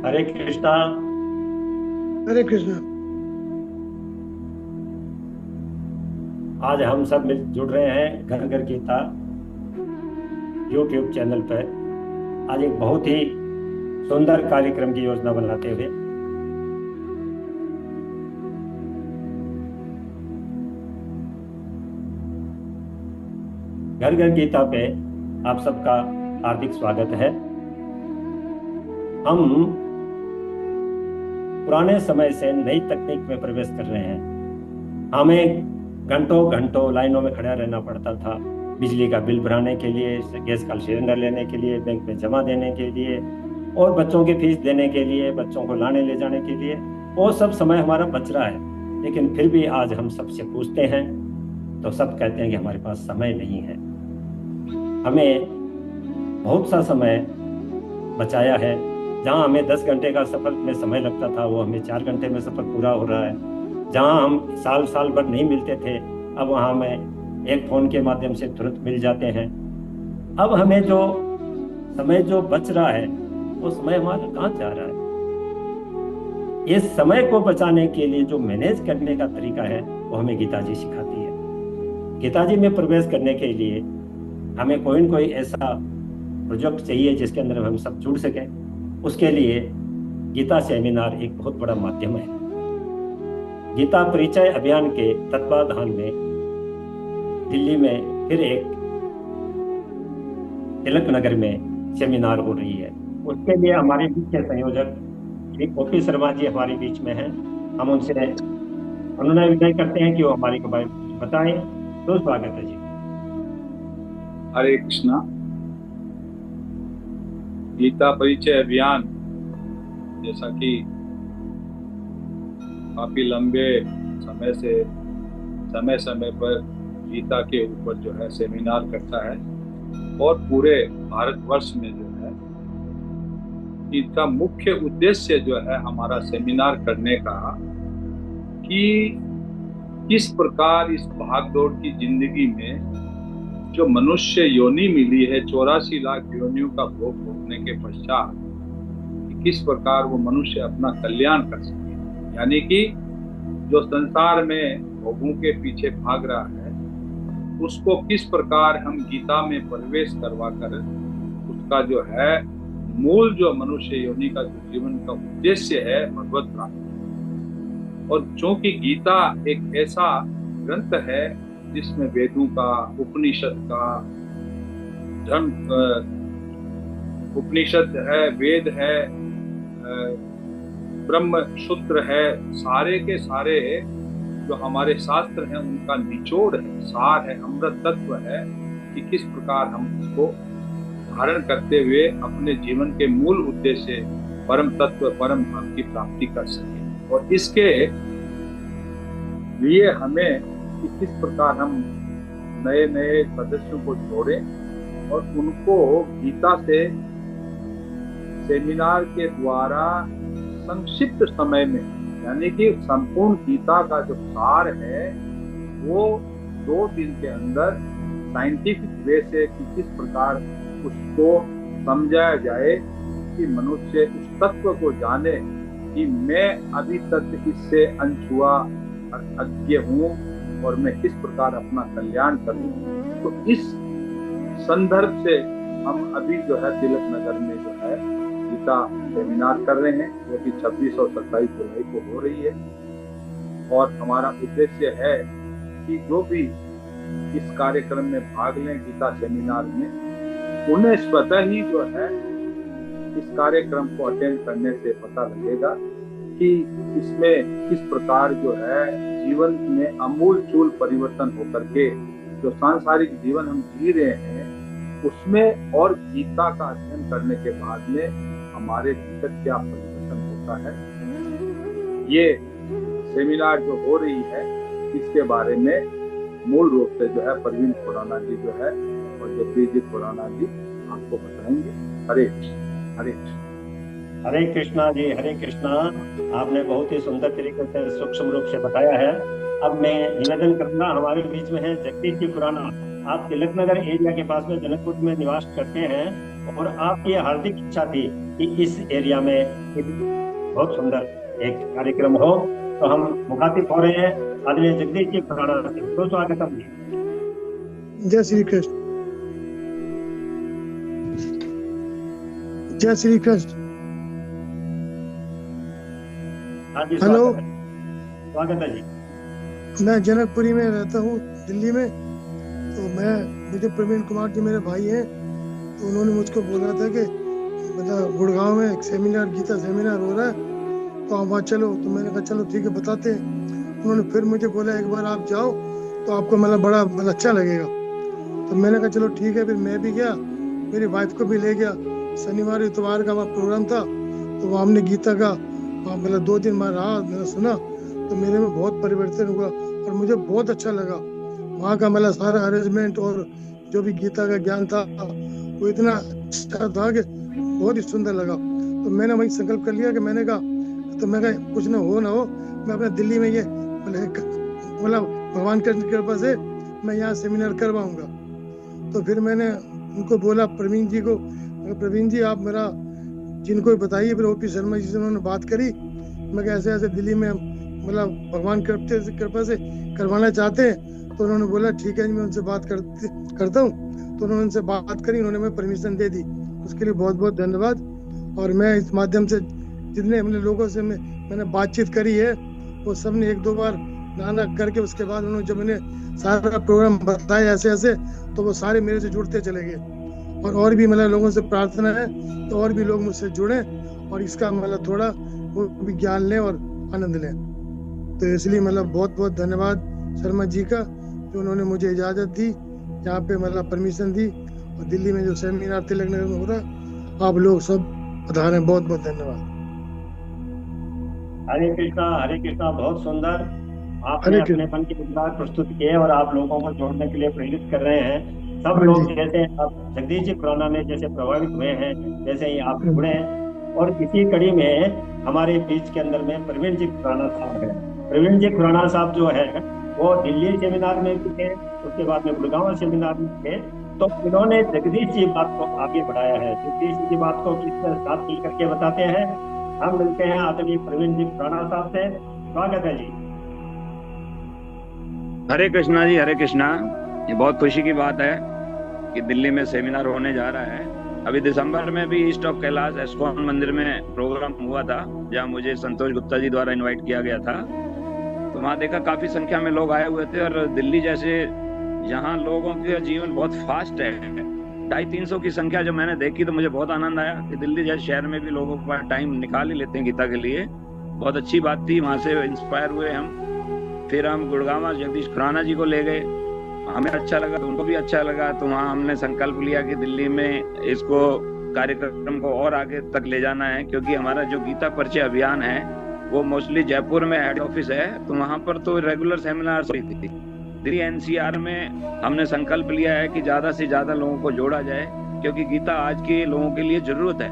हरे कृष्णा। हरे कृष्णा। आज हम सब मिल जुड़ रहे हैं घर घर गीता यूट्यूब चैनल पर। आज एक बहुत ही सुंदर कार्यक्रम की योजना बनाते हुए घर घर गीता पे आप सबका हार्दिक स्वागत है। हम पुराने समय से नई तकनीक में प्रवेश कर रहे हैं। हमें घंटों घंटों लाइनों में खड़ा रहना पड़ता था, बिजली का बिल भराने के लिए, गैस का सिलेंडर लेने के लिए, बैंक में जमा देने के लिए, और बच्चों की फीस देने के लिए, बच्चों को लाने ले जाने के लिए। वो सब समय हमारा बच रहा है, लेकिन फिर भी आज हम सबसे पूछते हैं तो सब कहते हैं कि हमारे पास समय नहीं है। हमें बहुत सा समय बचाया है। जहां हमें 10 घंटे का सफर में समय लगता था, वो हमें 4 घंटे में सफर पूरा हो रहा है। जहां हम साल साल भर नहीं मिलते थे, अब वहां हमें एक फोन के माध्यम से तुरंत मिल जाते हैं। अब हमें जो समय जो बच रहा है, वो समय हमारा कहाँ जा रहा है? इस समय को बचाने के लिए जो मैनेज करने का तरीका है, वो हमें गीता जी सिखाती है। गीता जी में प्रवेश करने के लिए हमें कोई न कोई ऐसा प्रोजेक्ट चाहिए जिसके अंदर हम सब जुड़ सकें। उसके लिए गीता सेमिनार एक बहुत बड़ा माध्यम है। गीता परिचय अभियान के तत्वाधान में दिल्ली में फिर एक तिलक नगर में सेमिनार हो रही है। उसके लिए हमारे मुख्य संयोजक श्री ओपी शर्मा जी हमारे बीच में हैं। हम उनसे अनुनय विनय करते हैं कि वो हमारे के बारे में कुछ बताएं। तो स्वागत है जी। हरे कृष्णा। गीता परिचय अभियान जैसा कि काफी लंबे समय समय पर गीता के ऊपर जो है सेमिनार करता है, और पूरे भारतवर्ष में जो है इसका मुख्य उद्देश्य जो है हमारा सेमिनार करने का, कि किस प्रकार इस भागदौड़ की जिंदगी में जो मनुष्य योनि मिली है, 84 लाख योनियों का भोग भोगने के पश्चात, किस प्रकार वो मनुष्य अपना कल्याण कर सके। यानी कि जो संसार में भोगों के पीछे भाग रहा है, उसको किस प्रकार हम गीता में प्रवेश करवा कर उसका जो है मूल जो मनुष्य योनि का जो जीवन का उद्देश्य है, भगवत प्राप्ति। और चूंकि गीता एक ऐसा ग्रंथ है जिसमें वेदों का, उपनिषद का, उपनिषद है, वेद है, ब्रह्म सूत्र है, सारे के सारे जो हमारे शास्त्र हैं उनका निचोड़ है, सार है, अमृत तत्व है, कि किस प्रकार हम उसको धारण करते हुए अपने जीवन के मूल उद्देश्य परम तत्व, परम धाम की प्राप्ति कर सके। और इसके लिए हमें कि किस प्रकार हम नए नए सदस्यों को जोड़ें और उनको गीता से सेमिनार के द्वारा संक्षिप्त समय में, यानी कि संपूर्ण गीता का जो सार है वो 2 दिन के अंदर साइंटिफिक वे से कि किस प्रकार उसको समझाया जाए, कि मनुष्य उस तत्व को जाने कि मैं अभी तक इससे अनछुआ अज्ञ हूँ और मैं किस प्रकार अपना कल्याण करूं। तो इस संदर्भ से हम अभी जो है तिलक नगर में जो है गीता सेमिनार कर रहे हैं, जो कि 26 और 27 जुलाई को हो रही है। और हमारा उद्देश्य है कि जो भी इस कार्यक्रम में भाग लें गीता सेमिनार में, उन्हें स्वतः ही जो है इस कार्यक्रम को अटेंड करने से पता लगेगा कि इसमें किस प्रकार जो है जीवन में अमूल चूल परिवर्तन होकर के जो सांसारिक जीवन हम जी रहे हैं उसमें, और गीता का अध्ययन करने के बाद में हमारे भीतर क्या परिवर्तन होता है। ये सेमिनार जो हो रही है इसके बारे में मूल रूप से जो है परवीन खुराना जी जो है और जगदीश जी खुराना जी आपको बताएंगे। हरे हरे हरे कृष्णा जी, हरे कृष्णा। आपने बहुत ही सुंदर तरीके से सूक्ष्म रूप से बताया है। अब मैं निवेदन करूंगा, हमारे बीच में है जगदीश जी खुराना। आप तिलक नगर एरिया के पास में जनकपुर में निवास करते हैं और आपकी हार्दिक इच्छा थी कि इस एरिया में एक बहुत सुंदर एक कार्यक्रम हो, तो हम मुखातिब हो रहे हैं आदरणीय जगदीश जी खुराना से। तो स्वागतम जी। जय श्री कृष्ण। जय श्री कृष्ण। हाँ जी, हेलो। स्वागत है जी। मैं जनकपुरी में रहता हूँ, दिल्ली में। तो मुझे प्रवीण कुमार जी मेरे भाई हैं, तो उन्होंने मुझको बोला था कि मतलब गुड़गांव में एक सेमिनार, गीता सेमिनार हो रहा है, तो आप वहाँ चलो। तो मैंने कहा चलो ठीक है, बताते हैं। उन्होंने फिर मुझे बोला एक बार आप जाओ तो आपको मतलब बड़ा अच्छा लगेगा। तो मैंने कहा चलो ठीक है। फिर मैं भी गया, मेरी वाइफ को भी ले गया। शनिवार इतवार का वहाँ प्रोग्राम था, तो वहाँ हमने गीता का मतलब 2 दिन मैं रहा, मैंने सुना, तो मेरे में बहुत परिवर्तन हुआ और मुझे बहुत अच्छा लगा। वहाँ का मतलब सारा अरेंजमेंट और जो भी गीता का ज्ञान था वो इतना अच्छा था कि बहुत ही सुंदर लगा। तो मैंने वही संकल्प कर लिया कि मैंने कहा कुछ ना हो, मैं अपने दिल्ली में ये मतलब भगवान की कृपा से मैं यहाँ सेमिनार करवाऊंगा। तो फिर मैंने उनको बोला, प्रवीण जी को, प्रवीण जी आप मेरा जिनको भी बताइए। फिर ओपी शर्मा जी से उन्होंने बात करी, मैं ऐसे ऐसे दिल्ली में मतलब भगवान की कृपा से करवाना चाहते हैं। तो उन्होंने बोला ठीक है, मैं उनसे बात करता हूँ। तो उन्होंने उनसे बात करी, उन्होंने मैं परमिशन दे दी। उसके लिए बहुत बहुत धन्यवाद। और मैं इस माध्यम से जितने हमने लोगों से मैंने बातचीत करी है, वो सब ने 1-2 बार नाना करके उसके बाद उन्होंने जब मैंने सारा प्रोग्राम बताया ऐसे ऐसे, तो वो सारे मेरे से जुड़ते चले गए। और भी मतलब लोगों से प्रार्थना है तो और भी लोग मुझसे जुड़े और इसका मतलब थोड़ा वो भी ज्ञान लें और आनंद लें। तो इसलिए मतलब बहुत बहुत धन्यवाद शर्मा जी का, जो उन्होंने मुझे इजाज़त दी, यहाँ पे मतलब परमिशन दी। और दिल्ली में जो सेमिनार तिलक नगर में हो रहा, आप लोग सब पधारे, बहुत बहुत धन्यवाद। हरे कृष्णा, बहुत सुंदर। आपने हरे अपने मन के विचार प्रस्तुत किए और आप लोगों को जोड़ने के लिए प्रेरित कर रहे हैं। सब हाँ लोग जी। जैसे आप जगदीश जी खुराना में जैसे प्रभावित हुए हैं, वैसे ही आप हम्म। जुड़े हैं। और इसी कड़ी में हमारे बीच के अंदर में प्रवीण जी खुराना साहब है। प्रवीण जी खुराना साहब जो है वो दिल्ली सेमिनार में भी थे, उसके बाद में गुड़गांव सेमिनार में थे। तो इन्होंने जगदीश जी बात को आगे बढ़ाया है। जगदीश जी की बात को किस तरह साथ मिल करके बताते हैं। हम मिलते हैं आदरणीय प्रवीण जी खुराना साहब से। स्वागत है जी। हरे कृष्णा जी, हरे कृष्णा। ये बहुत खुशी की बात है कि दिल्ली में सेमिनार होने जा रहा है। अभी दिसंबर में भी ईस्ट ऑफ कैलाश एस्कॉन मंदिर में प्रोग्राम हुआ था, जहां मुझे संतोष गुप्ता जी द्वारा इनवाइट किया गया था। तो वहां देखा काफी संख्या में लोग आए हुए थे। और दिल्ली जैसे जहां लोगों का जीवन बहुत फास्ट है, 250-300 की संख्या जब मैंने देखी तो मुझे बहुत आनंद आया कि दिल्ली जैसे शहर में भी लोगों के पास टाइम निकाल ही लेते हैं गीता के लिए। बहुत अच्छी बात थी। वहां से इंस्पायर हुए हम। फिर हम गुड़गांव जगदीश खुराना जी को ले गए, हमें अच्छा लगा तो उनको भी अच्छा लगा। तो वहाँ हमने संकल्प लिया कि दिल्ली में इसको कार्यक्रम को और आगे तक ले जाना है, क्योंकि हमारा जो गीता परिचय अभियान है वो मोस्टली जयपुर में हेड ऑफिस है, तो वहाँ पर तो रेगुलर सेमिनार हुई थी। दिल्ली एनसीआर में हमने संकल्प लिया है कि ज्यादा से ज्यादा लोगों को जोड़ा जाए, क्योंकि गीता आज के लोगों के लिए जरूरत है।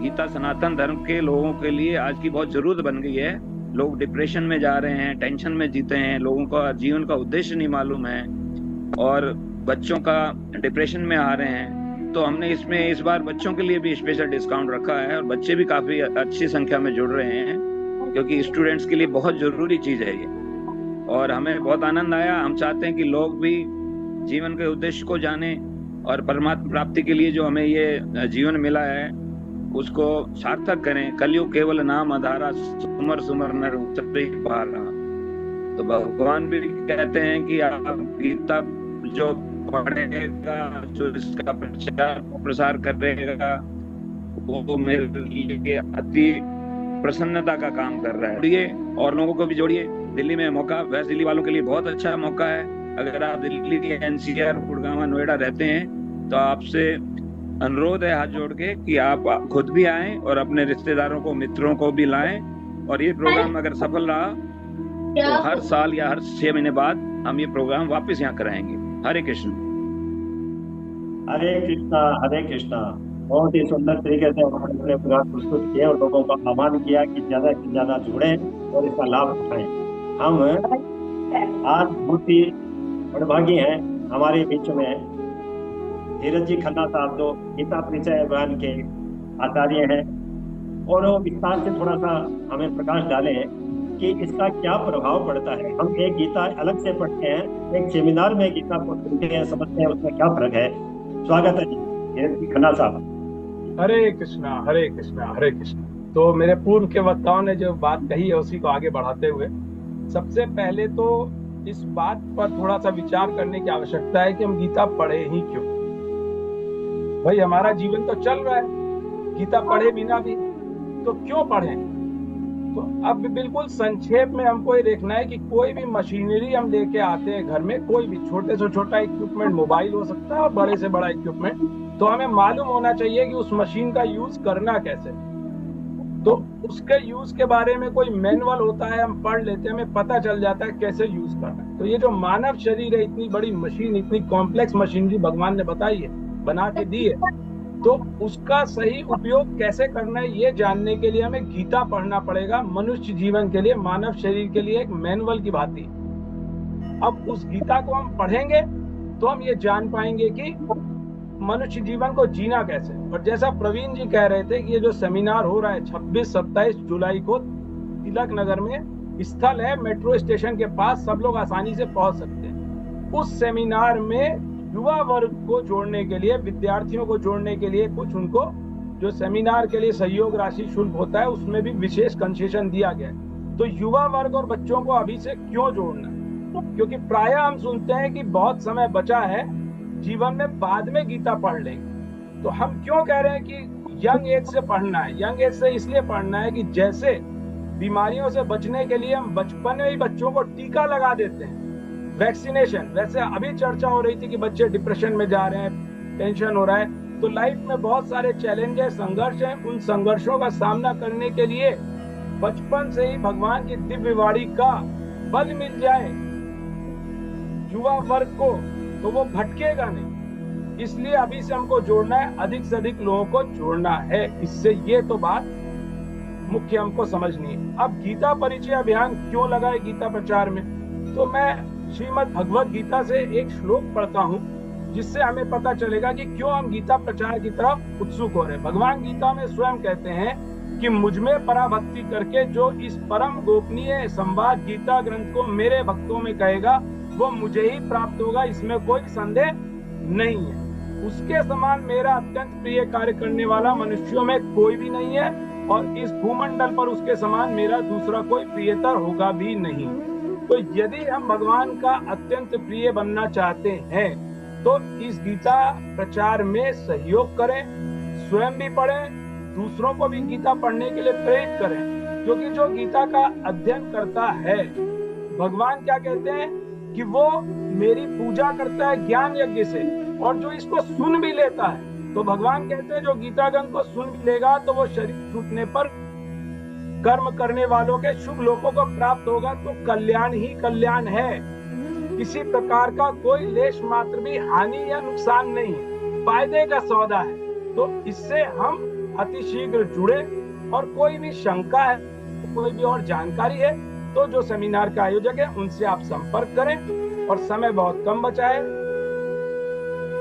गीता सनातन धर्म के लोगों के लिए आज की बहुत जरूरत बन गई है। लोग डिप्रेशन में जा रहे हैं, टेंशन में जीते हैं, लोगों का जीवन का उद्देश्य नहीं मालूम है और बच्चों का डिप्रेशन में आ रहे हैं। तो हमने इसमें इस बार बच्चों के लिए भी स्पेशल डिस्काउंट रखा है और बच्चे भी काफी अच्छी संख्या में जुड़ रहे हैं, क्योंकि स्टूडेंट्स के लिए बहुत जरूरी चीज है ये। और हमें बहुत आनंद आया। हम चाहते हैं कि लोग भी जीवन के उद्देश्य को जाने और परमात्मा प्राप्ति के लिए जो हमें ये जीवन मिला है उसको सार्थक करें। कलयुग केवल नाम आधारा, सुमर सुमर नर उतरे पारा। तो भगवान भी कहते हैं कि आप गीता जो पढ़ेगा, जो इसका प्रचार प्रसार करेगा, वो मेरे लिए अति प्रसन्नता का काम कर रहा है। जोड़िए और लोगों को भी जोड़िए। दिल्ली में मौका, वैसे दिल्ली वालों के लिए बहुत अच्छा मौका है। अगर आप दिल्ली के एनसीआर, गुड़गांव, नोएडा रहते हैं तो आपसे अनुरोध है हाथ जोड़ के कि आप खुद भी आएं और अपने रिश्तेदारों को, मित्रों को भी लाएं। और ये प्रोग्राम अगर सफल रहा तो हर साल या हर 6 महीने बाद हम ये प्रोग्राम वापस यहाँ कराएंगे। हरे कृष्ण। हरे कृष्णा। बहुत ही सुंदर तरीके से उन्होंने प्रोग्राम प्रस्तुत किए और लोगों का आह्वान किया कि ज्यादा से ज्यादा जुड़े और इसका लाभ उठाएं। हम आज बहुत ही बड़भागी हैं हमारे बीच में धीरज जी खन्ना साहब, जो गीता परिचय अभियान के आचार्य हैं, और वो विस्तार से थोड़ा सा हमें प्रकाश डालें कि इसका क्या प्रभाव पड़ता है। हम एक गीता अलग से पढ़ते हैं, एक सेमिनार में गीता को सुनते हैं, समझते हैं, उसमें क्या फर्क है। स्वागत है जी धीरज जी खन्ना साहब। हरे कृष्णा हरे कृष्णा हरे कृष्णा। तो मेरे पूर्व के वक्ताओं ने जो बात कही है उसी को आगे बढ़ाते हुए, सबसे पहले तो इस बात पर थोड़ा सा विचार करने की आवश्यकता है कि हम गीता पढ़े ही क्यों। भाई हमारा जीवन तो चल रहा है, गीता पढ़े बिना भी, तो क्यों पढ़ें। तो अब बिल्कुल संक्षेप में हमको ये देखना है कि कोई भी मशीनरी हम लेके आते हैं घर में, कोई भी छोटे से छोटा इक्विपमेंट, मोबाइल हो सकता है और बड़े से बड़ा इक्विपमेंट, तो हमें मालूम होना चाहिए कि उस मशीन का यूज करना कैसे। तो उसके यूज के बारे में कोई मैनुअल होता है, हम पढ़ लेते हैं, हमें पता चल जाता है कैसे यूज करना है। तो ये जो मानव शरीर है, इतनी बड़ी मशीन, इतनी कॉम्प्लेक्स मशीनरी भगवान ने बताई है, बना के दी है, तो उसका सही उपयोग कैसे करना है ये जानने के लिए हमें गीता पढ़ना पड़ेगा। मनुष्य जीवन के लिए, मानव शरीर के लिए एक मैनुअल की भांति। अब उस गीता को हम पढ़ेंगे तो हम ये जान पाएंगे कि मनुष्य जीवन को जीना कैसे। और जैसा प्रवीण जी कह रहे थे कि ये जो सेमिनार हो रहा है 26-27 जुलाई को तिलक नगर में, स्थल है मेट्रो स्टेशन के पास, सब लोग आसानी से पहुंच सकते हैं। उस सेमिनार में युवा वर्ग को जोड़ने के लिए, विद्यार्थियों को जोड़ने के लिए कुछ उनको जो सेमिनार के लिए सहयोग राशि शुल्क होता है उसमें भी विशेष कंसेशन दिया गया है। तो युवा वर्ग और बच्चों को अभी से क्यों जोड़ना, क्योंकि प्रायः हम सुनते हैं कि बहुत समय बचा है जीवन में, बाद में गीता पढ़ लेंगे। तो हम क्यों कह रहे हैं कि यंग एज से पढ़ना है। यंग एज से इसलिए पढ़ना है कि जैसे बीमारियों से बचने के लिए हम बचपन में ही बच्चों को टीका लगा देते हैं, वैक्सीनेशन, वैसे अभी चर्चा हो रही थी कि बच्चे डिप्रेशन में जा रहे हैं, टेंशन हो रहा है। तो लाइफ में बहुत सारे चैलेंज है, संघर्ष है, उन संघर्षों का सामना करने के लिए बचपन से ही भगवान की दिव्य वाणी का बल मिल जाए युवा वर्ग को, तो वो भटकेगा नहीं। इसलिए अभी से हमको जोड़ना है, अधिक से अधिक लोगों को जोड़ना है। इससे ये तो बात मुख्य हमको समझनी है। अब गीता परिचय अभियान क्यों लगा है गीता प्रचार में, तो मैं श्रीमद् भगवत गीता से एक श्लोक पढ़ता हूँ जिससे हमें पता चलेगा कि क्यों हम गीता प्रचार की तरफ उत्सुक हो रहे हैं। भगवान गीता में स्वयं कहते हैं कि मुझ में पराभक्ति करके जो इस परम गोपनीय संवाद गीता ग्रंथ को मेरे भक्तों में कहेगा वो मुझे ही प्राप्त होगा, इसमें कोई संदेह नहीं है। उसके समान मेरा अत्यंत प्रिय कार्य करने वाला मनुष्यों में कोई भी नहीं है, और इस भूमंडल पर उसके समान मेरा दूसरा कोई प्रियतर होगा भी नहीं। तो यदि हम भगवान का अत्यंत प्रिय बनना चाहते हैं तो इस गीता प्रचार में सहयोग करें, स्वयं भी पढ़ें, दूसरों को भी गीता पढ़ने के लिए प्रेरित करें। क्योंकि जो गीता का अध्ययन करता है, भगवान क्या कहते हैं कि वो मेरी पूजा करता है ज्ञान यज्ञ से, और जो इसको सुन भी लेता है, तो भगवान कहते हैं जो गीता ग्रंथ को सुन भी लेगा तो वो शरीर छूटने पर कर्म करने वालों के शुभ लोकों को प्राप्त होगा। तो कल्याण ही कल्याण है, किसी प्रकार का कोई लेश मात्र भी हानि या नुकसान नहीं, फायदे का सौदा है। तो इससे हम अति शीघ्र जुड़े, और कोई भी शंका है, कोई भी और जानकारी है, तो जो सेमिनार का आयोजक है उनसे आप संपर्क करें। और समय बहुत कम बचा है,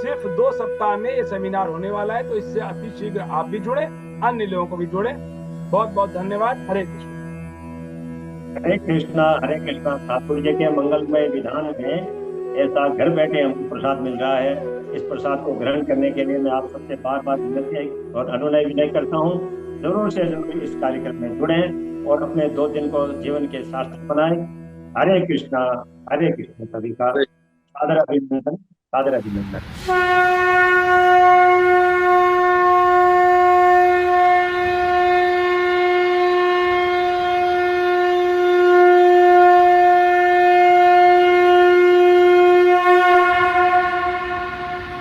सिर्फ 2 सप्ताह में ये सेमिनार होने वाला है, तो इससे अति शीघ्र आप भी जुड़े, अन्य लोगों को भी जोड़े। बहुत बहुत धन्यवाद। हरे कृष्ण। हरे कृष्णा हरे कृष्णा। ठाकुर जी के मंगलमय विधान में ऐसा घर बैठे हमको प्रसाद मिल रहा है। इस प्रसाद को ग्रहण करने के लिए मैं आप सबसे बार बार विनती और अनुनय विनय करता हूँ, जरूर से जरूर इस कार्यक्रम में जुड़ें और अपने 2 दिन को जीवन के सार्थक बनाएं। हरे कृष्णा सभी का सादर अभिनंदन, सादर अभिनंदन।